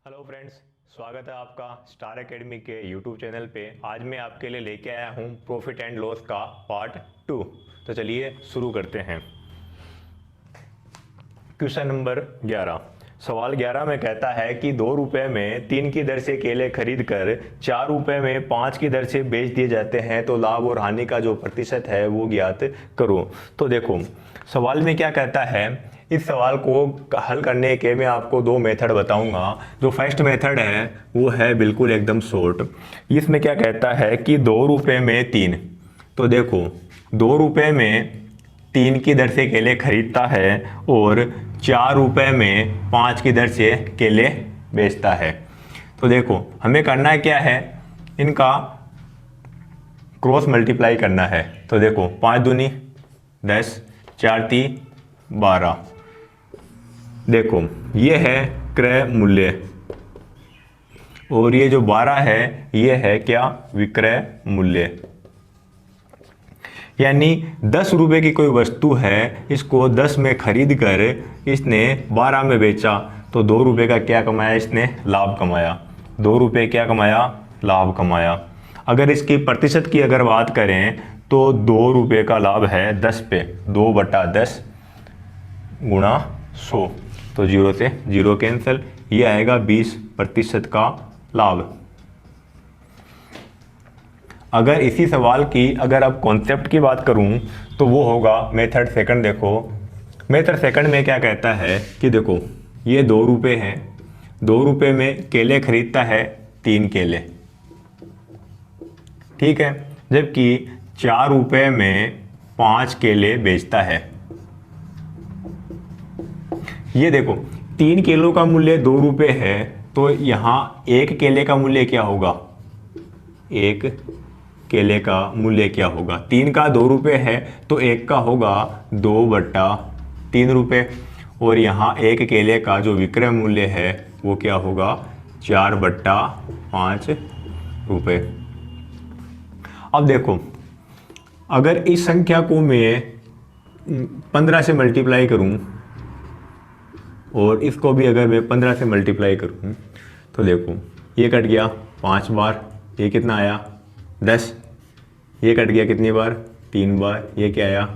Hello friends, स्वागत है आपका स्टार एकेडमी के यूट्यूब चैनल पे। आज मैं आपके लिए लेके आया हूँ प्रॉफिट एंड लॉस का पार्ट 2। तो चलिए शुरू करते हैं। Question number 11। सवाल 11 में कहता है कि 2 रुपये में 3 की दर से केले खरीद कर 4 रुपये में 5 की दर से बेच दिए जाते हैं, तो लाभ और हानि का जो प्रतिशत है वो ज्ञात करो। तो देखो सवाल में क्या कहता है, इस सवाल को हल करने के मैं आपको 2 मेथड बताऊंगा। जो फर्स्ट मेथड है वो है बिल्कुल एकदम शॉर्ट। इसमें क्या कहता है कि 2 रुपये में 3, तो देखो 2 रुपये में 3 की दर से केले खरीदता है और 4 रुपये में 5 की दर से केले बेचता है। तो देखो हमें करना क्या है, इनका क्रॉस मल्टीप्लाई करना है। तो देखो 5 दूनी 10, 4 ती 12। देखो ये है क्रय मूल्य और ये जो 12 है ये है क्या, विक्रय मूल्य। यानी 10 रुपये की कोई वस्तु है, इसको 10 में खरीद कर इसने 12 में बेचा, तो 2 रुपये का क्या कमाया इसने, लाभ कमाया। 2 रुपये क्या कमाया, लाभ कमाया। अगर इसकी प्रतिशत की अगर बात करें तो 2 रुपये का लाभ है 10 पे, 2/10 गुणा 100, तो 0 से 0 कैंसिल, ये आएगा 20% का लाभ। अगर इसी सवाल की अगर अब कॉन्सेप्ट की बात करूं तो वो होगा मेथड सेकंड। देखो मेथड सेकंड में क्या कहता है कि देखो ये 2 रुपये हैं, 2 रुपये में केले खरीदता है 3 केले, ठीक है, जबकि 4 रुपये में 5 केले बेचता है। ये देखो 3 केलों का मूल्य 2 रुपये है, तो यहाँ 1 केले का मूल्य क्या होगा, 1 केले का मूल्य क्या होगा, 3 का 2 रुपये है तो 1 का होगा 2/3 रुपये, और यहाँ 1 केले का जो विक्रय मूल्य है वो क्या होगा, 4/5 रुपये। अब देखो अगर इस संख्या को मैं 15 से मल्टीप्लाई करूं और इसको भी अगर मैं 15 से मल्टीप्लाई करूं तो देखो ये कट गया 5 बार, ये कितना आया 10, ये कट गया कितनी बार, 3 बार, ये क्या आया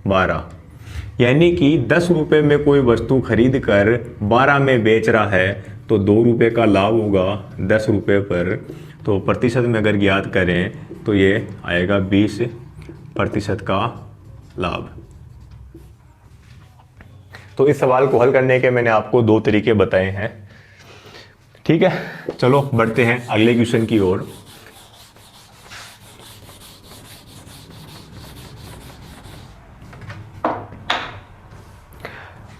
12। यानी कि 10 रुपये में कोई वस्तु खरीद कर 12 में बेच रहा है, तो 2 रुपये का लाभ होगा 10 रुपये पर। तो प्रतिशत में अगर ज्ञात करें तो ये आएगा 20% का लाभ। तो इस सवाल को हल करने के मैंने आपको 2 तरीके बताए हैं, ठीक है। चलो बढ़ते हैं अगले क्वेश्चन की ओर।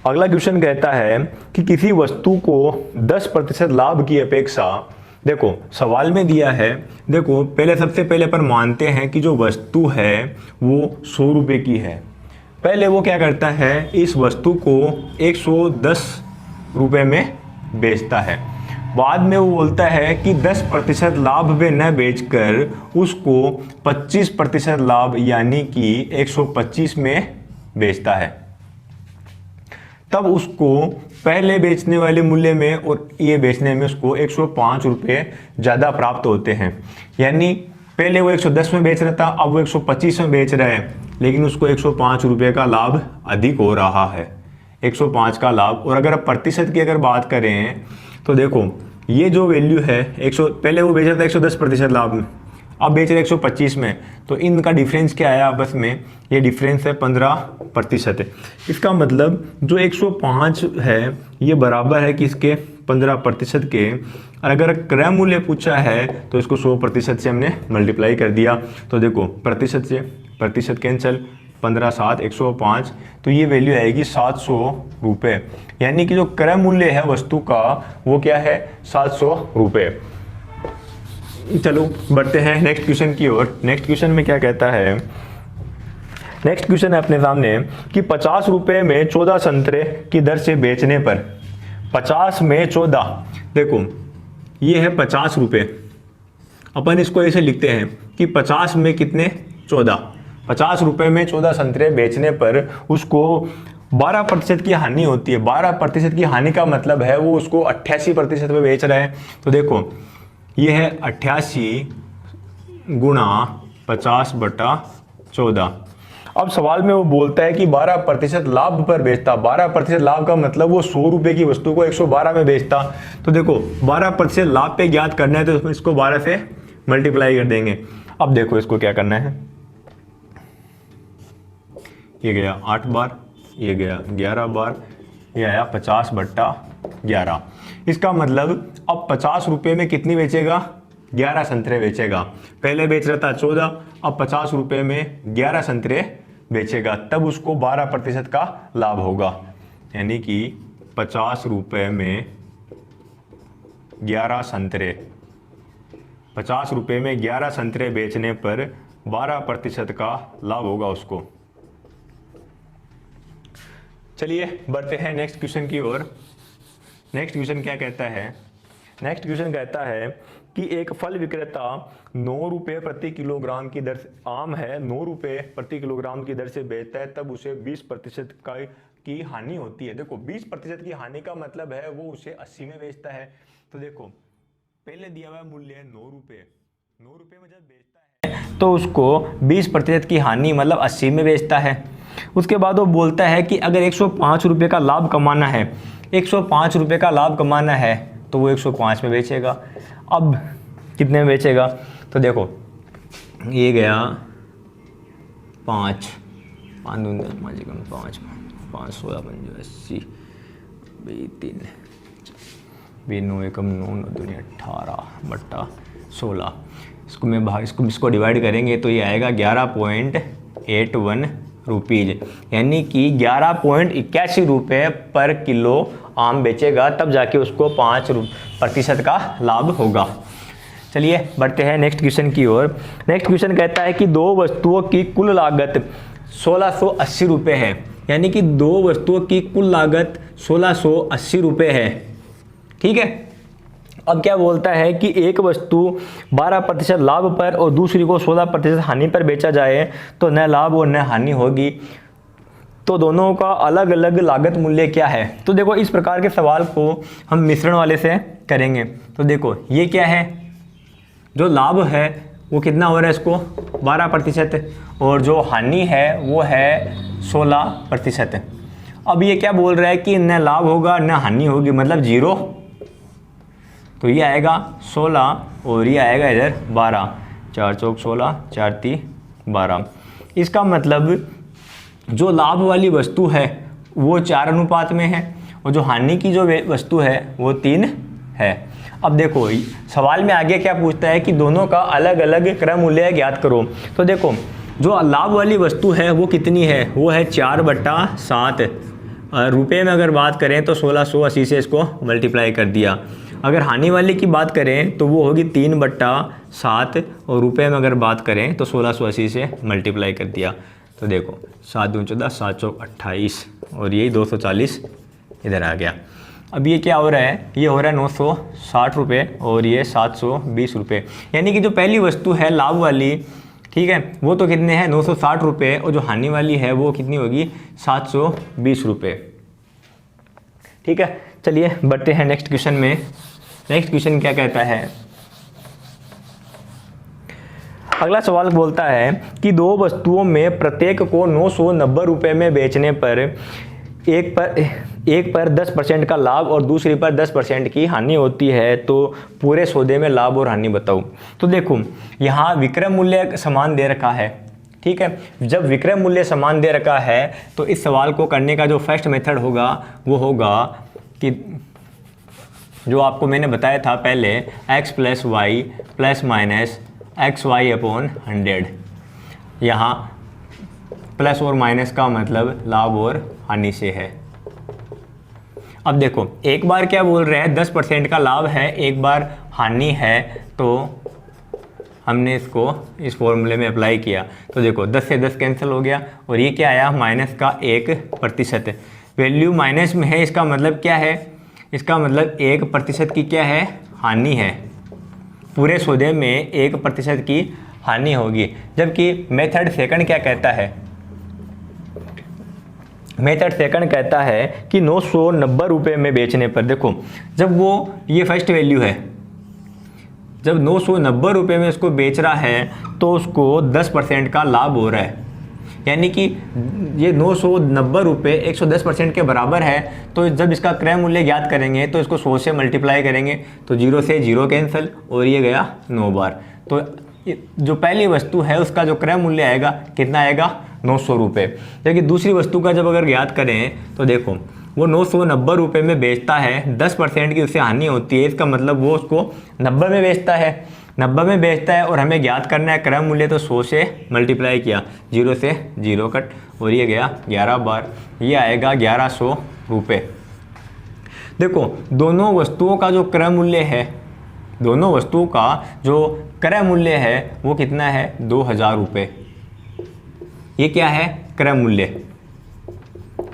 अगला क्वेश्चन कहता है कि किसी वस्तु को 10% लाभ की अपेक्षा, देखो सवाल में दिया है, देखो पहले सबसे पहले अपन मानते हैं कि जो वस्तु है वो 100 रुपये की है। पहले वो क्या करता है, इस वस्तु को 110 रुपये में बेचता है। बाद में वो बोलता है कि 10% लाभ में न बेचकर उसको 25% लाभ यानी कि 125 में बेचता है। तब उसको पहले बेचने वाले मूल्य में और ये बेचने में उसको 105 रुपये ज़्यादा प्राप्त होते हैं। यानी पहले वो 110 में बेच रहा था, अब वो 125 में बेच रहा है, लेकिन उसको 105 रुपये का लाभ अधिक हो रहा है, 105 का लाभ। और अगर प्रतिशत की अगर बात करें तो देखो ये जो वैल्यू है 100, पहले वो बेच रहा था 110% लाभ में, अब बेच रहे 125 में, तो इनका डिफरेंस क्या आया आपस में, ये डिफरेंस है 15%। इसका मतलब जो 105 है ये बराबर है किसके, 15% के। और अगर क्रय मूल्य पूछा है तो इसको 100% से हमने मल्टीप्लाई कर दिया। तो देखो प्रतिशत से प्रतिशत कैंसिल, 15 7 105, तो ये वैल्यू आएगी 700 रुपये। यानी कि जो क्रय मूल्य है वस्तु का वो क्या है, 700 रुपये। चलो बढ़ते हैं नेक्स्ट क्वेश्चन की ओर। नेक्स्ट क्वेश्चन में क्या कहता है, नेक्स्ट क्वेश्चन है अपने सामने कि 50 रुपये में 14 संतरे की दर से बेचने पर, 50 में 14, देखो ये है 50 रुपये, अपन इसको ऐसे लिखते हैं कि 50 में कितने, 14, 50 रुपये में 14 संतरे बेचने पर उसको 12% की हानि होती है। 12% की हानि का मतलब है वो उसको 88% में बेच रहा है। तो देखो ये है 88 गुणा 50/14। अब सवाल में वो बोलता है कि 12% लाभ पर बेचता। 12% लाभ का मतलब वो 100 रुपए की वस्तु को 112 में बेचता। तो देखो 12% लाभ पे ज्ञात करना है तो इसको 12 से मल्टीप्लाई कर देंगे। अब देखो इसको क्या करना है, ये गया 8 बार, ये गया 11 बार, ये आया 50/11। इसका मतलब अब 50 रुपये में कितनी बेचेगा, 11 संतरे बेचेगा। पहले बेच रहा था 14, अब 50 रुपये में 11 संतरे बेचेगा, तब उसको 12% का लाभ होगा। यानी कि 50 रुपये में 11 संतरे, 50 रुपये में 11 संतरे बेचने पर 12% का लाभ होगा उसको। चलिए बढ़ते हैं नेक्स्ट क्वेश्चन की ओर। नेक्स्ट क्वेश्चन क्या कहता है, नेक्स्ट क्वेश्चन कहता है कि एक फल विक्रेता 9 रुपये प्रति किलोग्राम की दर से, आम है 9 रुपये प्रति किलोग्राम की दर से बेचता है, तब उसे 20% की हानि होती है। देखो 20% की हानि का मतलब है वो उसे 80 में बेचता है। तो देखो पहले दिया हुआ मूल्य है 9 रुपये, 9 रुपये में जब बेचता है तो उसको 20% की हानि मतलब 80 में बेचता है। उसके बाद वो बोलता है कि अगर 105 रुपये का लाभ कमाना है, 105 रुपये का लाभ कमाना है तो वो 105 में बेचेगा। अब कितने में बेचेगा, तो देखो ये गया 5 5 दून 5 5 5 16 5 80 3 9 एकम 9 9 दूनी 18/16। इसको डिवाइड करेंगे तो ये आएगा 11.81 रुपीज़, यानी कि 11.81 रुपये पर किलो आम बेचेगा, तब जाके उसको 5% का लाभ होगा। चलिए बढ़ते हैं नेक्स्ट क्वेश्चन की ओर। नेक्स्ट क्वेश्चन कहता है कि दो वस्तुओं की कुल लागत 1680 रुपये है, यानी कि दो वस्तुओं की कुल लागत 1680 रुपये है। ठीक है, अब क्या बोलता है कि एक वस्तु 12% लाभ पर और दूसरी को 16% हानि पर बेचा जाए तो न लाभ और न हानि होगी, तो दोनों का अलग अलग लागत मूल्य क्या है। तो देखो इस प्रकार के सवाल को हम मिश्रण वाले से करेंगे। तो देखो ये क्या है, जो लाभ है वो कितना हो रहा है इसको 12%, और जो हानि है वो है 16%। अब ये क्या बोल रहा है कि न लाभ होगा न हानि होगी, मतलब 0। तो ये आएगा 16 और ये आएगा इधर 12, 4 चौक 16, 4 3 12। इसका मतलब जो लाभ वाली वस्तु है वो 4 अनुपात में है और जो हानि की जो वस्तु है वो 3 है। अब देखो सवाल में आगे क्या पूछता है कि दोनों का अलग अलग क्रम मूल्य ज्ञात करो। तो देखो जो लाभ वाली वस्तु है वो कितनी है, वो है 4/7। रुपये में अगर बात करें तो 1680 से इसको मल्टीप्लाई कर दिया। अगर हानि वाले की बात करें तो वो होगी 3/7, और रुपये में अगर बात करें तो 1680 से मल्टीप्लाई कर दिया। तो देखो 7 दूनी 14, 7 चौक 28, और यही 240 इधर आ गया। अब ये क्या हो रहा है, ये हो रहा है 960 रुपये और ये 720 रुपये, यानी कि जो पहली वस्तु है लाभ वाली, ठीक है, वो तो कितने हैं 960 रुपये, और जो हानि वाली है वो कितनी होगी 720 रुपये। ठीक है, चलिए बढ़ते हैं नेक्स्ट क्वेश्चन में। नेक्स्ट क्वेश्चन क्या कहता है, अगला सवाल बोलता है कि दो वस्तुओं में प्रत्येक को 990 रुपये में बेचने पर एक पर 10% का लाभ और दूसरी पर 10% की हानि होती है, तो पूरे सौदे में लाभ और हानि बताओ। तो देखो यहाँ विक्रय मूल्य समान दे रखा है। ठीक है, जब विक्रय मूल्य समान दे रखा है तो इस सवाल को करने का जो फर्स्ट मेथड होगा वो होगा कि जो आपको मैंने बताया था पहले, x + y ± xy/100। यहाँ प्लस और माइनस का मतलब लाभ और हानि से है। अब देखो एक बार क्या बोल रहे हैं 10% का लाभ है, एक बार हानि है, तो हमने इसको इस फॉर्मूले में अप्लाई किया। तो देखो 10 से 10 कैंसिल हो गया और ये क्या आया -1%। वैल्यू माइनस में है, इसका मतलब क्या है, इसका मतलब 1% की क्या है हानि है। पूरे सौदे में 1% की हानि होगी। जबकि मेथड सेकंड क्या कहता है, मेथड सेकंड कहता है कि 990 रुपये में बेचने पर, देखो जब वो ये फर्स्ट वैल्यू है, जब 990 रुपये में उसको बेच रहा है तो उसको 10% का लाभ हो रहा है, यानी कि ये 990 रुपये 110% के बराबर है। तो जब इसका क्रय मूल्य ज्ञात करेंगे तो इसको 100 से मल्टीप्लाई करेंगे तो 0 से 0 कैंसिल और ये गया 9 बार। तो जो पहली वस्तु है उसका जो क्रय मूल्य आएगा कितना आएगा 900 रुपये। जबकि दूसरी वस्तु का जब अगर ज्ञात करें तो देखो वो 990 रुपये में बेचता है, 10% की उससे हानि होती है, इसका मतलब वो उसको 90 में बेचता है, 90 में बेचता है और हमें ज्ञात करना है क्रय मूल्य, तो 100 से मल्टीप्लाई किया, 0 से 0 कट और ये गया 11 बार, ये आएगा 1100 रुपये। देखो दोनों वस्तुओं का जो क्रय मूल्य है, दोनों वस्तुओं का जो क्रय मूल्य है वो कितना है 2000 रुपये। ये क्या है क्रय मूल्य,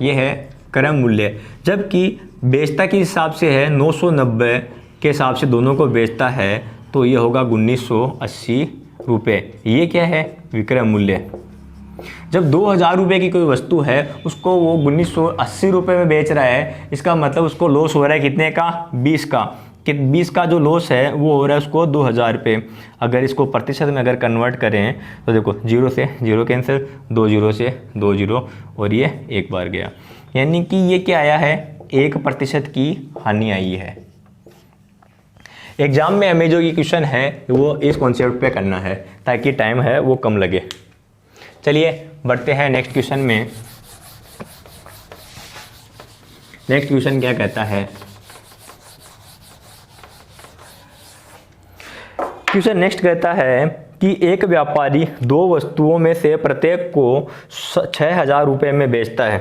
ये है क्रय मूल्य। जबकि बेचता के हिसाब से है 990 के हिसाब से दोनों को बेचता है तो ये होगा 1980 रुपये। ये क्या है विक्रय मूल्य। जब 2000 रुपये की कोई वस्तु है उसको वो 1980 रुपये में बेच रहा है, इसका मतलब उसको लॉस हो रहा है कितने का 20 का, कि 20 का जो लॉस है वो हो रहा है उसको 2000 रुपये। अगर इसको प्रतिशत में अगर कन्वर्ट करें तो देखो 0 से 0 कैंसिल, 2 0 से 2 0 और ये एक बार गया, यानी कि ये क्या आया है 1% की हानि आई है। एग्जाम में हमें जो ये क्वेश्चन है वो इस कॉन्सेप्ट पे करना है ताकि टाइम है वो कम लगे। चलिए बढ़ते हैं नेक्स्ट क्वेश्चन में। नेक्स्ट क्वेश्चन क्या कहता है, क्वेश्चन नेक्स्ट कहता है कि एक व्यापारी दो वस्तुओं में से प्रत्येक को 6000 रुपये में बेचता है,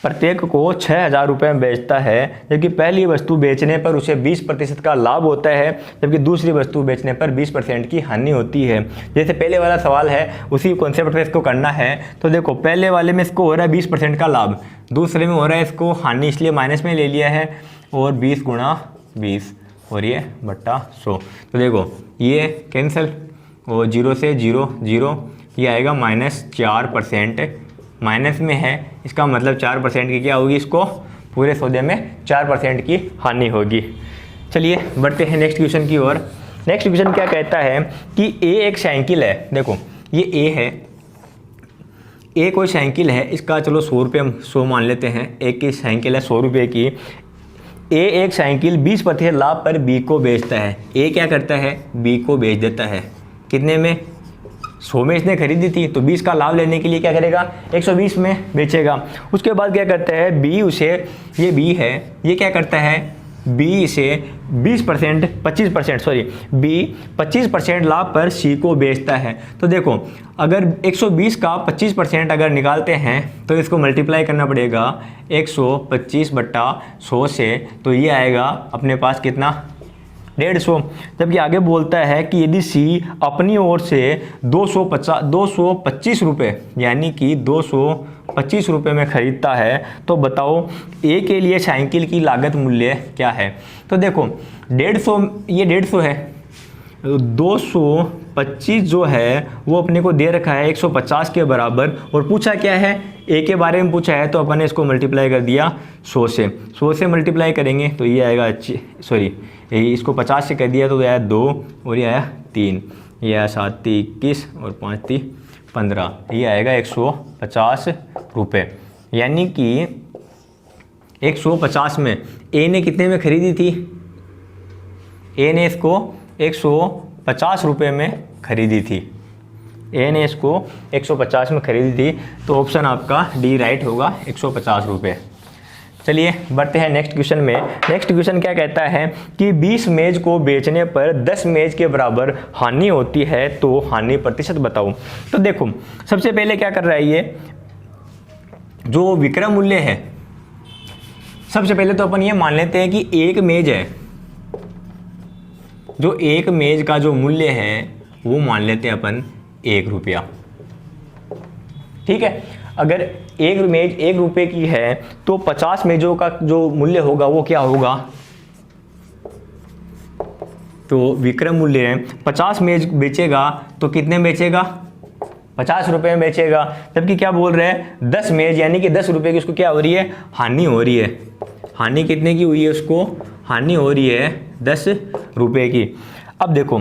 प्रत्येक को 6000 रुपये में बेचता है, जबकि पहली वस्तु बेचने पर उसे 20% का लाभ होता है, जबकि दूसरी वस्तु बेचने पर 20% की हानि होती है। जैसे पहले वाला सवाल है उसी कॉन्सेप्ट पे इसको करना है। तो देखो पहले वाले में इसको हो रहा है 20% का लाभ, दूसरे में हो रहा है इसको हानि, इसलिए माइनस में ले लिया है और 20 गुणा 20 और ये बट्टा 100। तो देखो ये कैंसिल और 0 से 0 0, ये आएगा -4%, माइनस में है, इसका मतलब 4% की क्या होगी, इसको पूरे सौदे में 4% की हानि होगी। चलिए बढ़ते हैं नेक्स्ट क्वेश्चन की ओर। नेक्स्ट क्वेश्चन क्या कहता है कि ए एक साइकिल है, देखो ये ए है, ए कोई साइकिल है, इसका चलो 100 रुपये 100 मान लेते हैं, एक की साइकिल है 100 रुपये की। ए एक साइकिल 20% लाभ पर बी को बेचता है। ए क्या करता है बी को बेच देता है, कितने में 100 में इसने खरीदी थी, तो 20 का लाभ लेने के लिए क्या करेगा 120 में बेचेगा। उसके बाद क्या करता है बी उसे, ये बी है, ये क्या करता है बी इसे 20% 25% सॉरी बी 25% लाभ पर सी को बेचता है। तो देखो अगर 120 का 25% अगर निकालते हैं तो इसको मल्टीप्लाई करना पड़ेगा 125/100 से, तो ये आएगा अपने पास कितना 150। जबकि आगे बोलता है कि यदि सी अपनी ओर से 225 रुपये यानी कि 225 रुपये में ख़रीदता है, तो बताओ ए के लिए साइकिल की लागत मूल्य क्या है। तो देखो 150, ये 150 है, 225 जो है वो अपने को दे रखा है 150 के बराबर, और पूछा क्या है ए के बारे में पूछा है, तो अपन ने इसको मल्टीप्लाई कर दिया 100 से। 100 से मल्टीप्लाई करेंगे तो ये आएगा सॉरी इसको 50 से कर दिया तो आया 2 और ये आया 3, ये आया 7 21 और 5 15, ये आएगा 150 रुपये। यानी कि 150 में ए ने कितने में खरीदी थी, ए ने इसको 150 रुपये में खरीदी थी, ए ने इसको 150 में खरीदी थी, तो ऑप्शन आपका डी राइट होगा 150 रुपये। चलिए बढ़ते हैं नेक्स्ट क्वेश्चन में। नेक्स्ट क्वेश्चन क्या कहता है कि 20 मेज को बेचने पर 10 मेज के बराबर हानि होती है, तो हानि प्रतिशत बताओ। तो देखो सबसे पहले क्या कर रहा है ये जो विक्रय मूल्य है, सबसे पहले तो अपन ये मान लेते हैं कि एक मेज है, जो एक मेज का जो मूल्य है वो मान लेते हैं अपन 1 रुपया, ठीक है। अगर एक मेज 1 रुपये की है तो 50 मेजों का जो मूल्य होगा वो क्या होगा, तो विक्रय मूल्य 50 मेज बेचेगा तो कितने बेचेगा 50 रुपये में बेचेगा, जबकि क्या बोल रहे हैं 10 में, यानी कि 10 रुपये की उसको क्या हो रही है, हानि हो रही है। हानि कितने की हुई है उसको, हानि हो रही है 10 रुपये की। अब देखो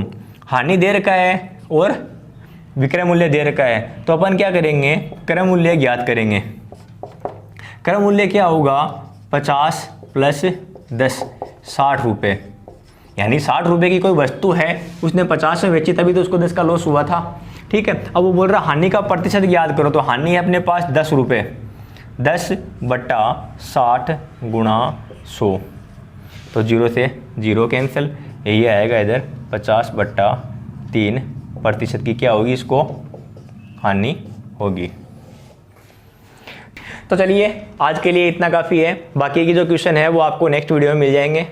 हानि दे रखा है और विक्रय मूल्य दे रखा है, तो अपन क्या करेंगे, क्रय मूल्य ज्ञात करेंगे। क्रय मूल्य क्या होगा, 50 प्लस 10 60 रुपये, यानी 60 रुपये की कोई वस्तु है, उसने 50 में बेची तभी तो उसको 10 का लॉस हुआ था। ठीक है, अब वो बोल रहा हानि का प्रतिशत ज्ञात करो, तो हानि है अपने पास 10 रुपये, 10/60 गुणा 100, तो 0 से 0 कैंसिल, यही आएगा इधर 50/3% की क्या होगी, इसको हानि होगी। तो चलिए आज के लिए इतना काफ़ी है, बाकी की जो क्वेश्चन है वो आपको नेक्स्ट वीडियो में मिल जाएंगे।